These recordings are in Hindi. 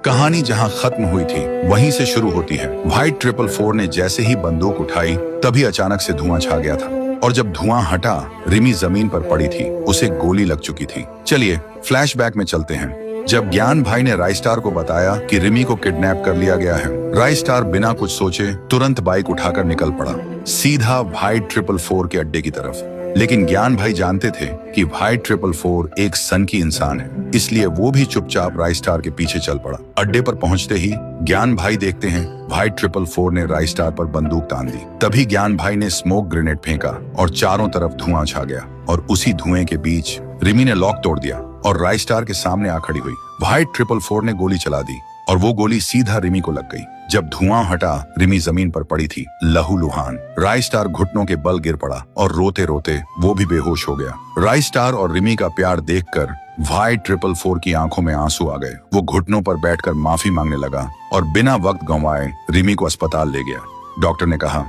कहानी जहां खत्म हुई थी वहीं से शुरू होती है। व्हाइट 444 ने जैसे ही बंदूक उठाई तभी अचानक से धुआं छा गया था और जब धुआं हटा रिमी जमीन पर पड़ी थी, उसे गोली लग चुकी थी। चलिए फ्लैशबैक में चलते हैं। जब ज्ञान भाई ने राइस्टार को बताया कि रिमी को किडनैप कर लिया गया है, राइस्टार बिना कुछ सोचे तुरंत बाइक उठाकर निकल पड़ा, सीधा व्हाइट 444 के अड्डे की तरफ। लेकिन ज्ञान भाई जानते थे कि व्हाइट 444 एक सन की इंसान है, इसलिए वो भी चुपचाप राइस्टार के पीछे चल पड़ा। अड्डे पर पहुंचते ही ज्ञान भाई देखते हैं व्हाइट 444 ने राइस्टार पर बंदूक तान दी। तभी ज्ञान भाई ने स्मोक ग्रेनेड फेंका और चारों तरफ धुआं छा गया और उसी धुएं के बीच रिमी ने लॉक तोड़ दिया और राइस्टार के सामने आ खड़ी हुई। व्हाइट 444 ने गोली चला दी और वो गोली सीधा रिमी को लग गई। जब धुआं हटा रिमी जमीन पर पड़ी थी लहूलुहान। राइस्टार घुटनों के बल गिर पड़ा और रोते रोते वो भी बेहोश हो गया। राइस्टार और रिमी का प्यार देखकर व्हाइट 444 की आंखों में आंसू आ गए। वो घुटनों पर बैठकर माफी मांगने लगा और बिना वक्त गंवाए रिमी को अस्पताल ले गया। डॉक्टर ने कहा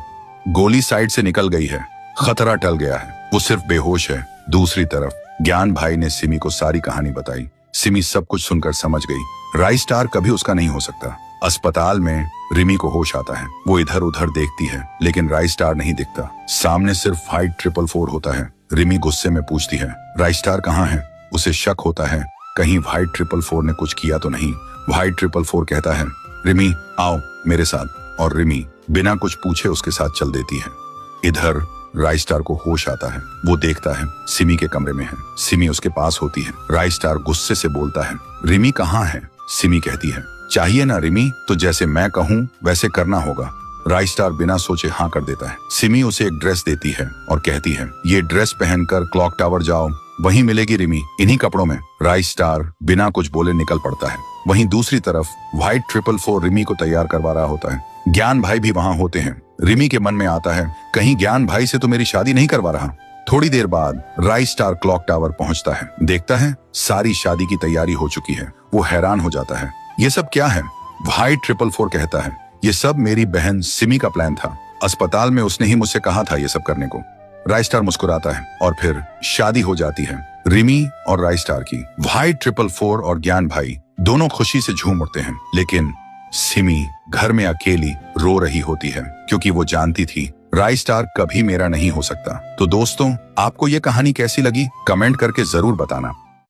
गोली साइड से निकल गई है, खतरा टल गया है, वो सिर्फ बेहोश है। दूसरी तरफ ज्ञान भाई ने सिमी को सारी कहानी बताई। सिमी सब कुछ सुनकर समझ गई राइस्टार कभी उसका नहीं हो सकता। अस्पताल में रिमी को होश आता है। वो इधर उधर देखती है लेकिन राइस्टार नहीं दिखता। सामने सिर्फ व्हाइट 444 होता है। रिमी गुस्से में पूछती है राइस्टार कहाँ है? उसे शक होता है कहीं व्हाइट 444 ने कुछ किया तो नहीं। व्हाइट 444 कहता है रिमी आओ मेरे साथ, और रिमी बिना कुछ पूछे उसके साथ चल देती है। इधर राइस्टार को होश आता है। वो देखता है सिमी के कमरे में है। सिमी उसके पास होती है। राइस्टार गुस्से से बोलता है रिमी कहाँ है? सिमी कहती है चाहिए ना रिमी, तो जैसे मैं कहूँ वैसे करना होगा। राइस्टार बिना सोचे हाँ कर देता है। सिमी उसे एक ड्रेस देती है और कहती है ये ड्रेस पहनकर क्लॉक टावर जाओ, वहीं मिलेगी रिमी इन्हीं कपड़ों में। राइस्टार बिना कुछ बोले निकल पड़ता है। वहीं दूसरी तरफ व्हाइट 444 रिमी को तैयार करवा रहा होता है। ज्ञान भाई भी वहां होते हैं। रिमी के मन में आता है कहीं ज्ञान भाई से तो मेरी शादी नहीं करवा रहा। थोड़ी देर बाद राइस्टार क्लॉक टावर पहुंचता है। देखता है सारी शादी की तैयारी हो चुकी है। वो हैरान हो जाता है ये सब क्या है? व्हाइट 444 कहता है ये सब मेरी बहन सिमी का प्लान था। अस्पताल में उसने ही मुझसे कहा था ये सब करने को। राइस्टार मुस्कुराता है और फिर शादी हो जाती है रिमी और राइस्टार की। व्हाइट 444 और ज्ञान भाई दोनों खुशी से झूम उठते हैं, लेकिन सिमी घर में अकेली रो रही होती है क्योंकि वो जानती थी राइस्टार कभी मेरा नहीं हो सकता। तो दोस्तों आपको ये कहानी कैसी लगी कमेंट करके जरूर बताना।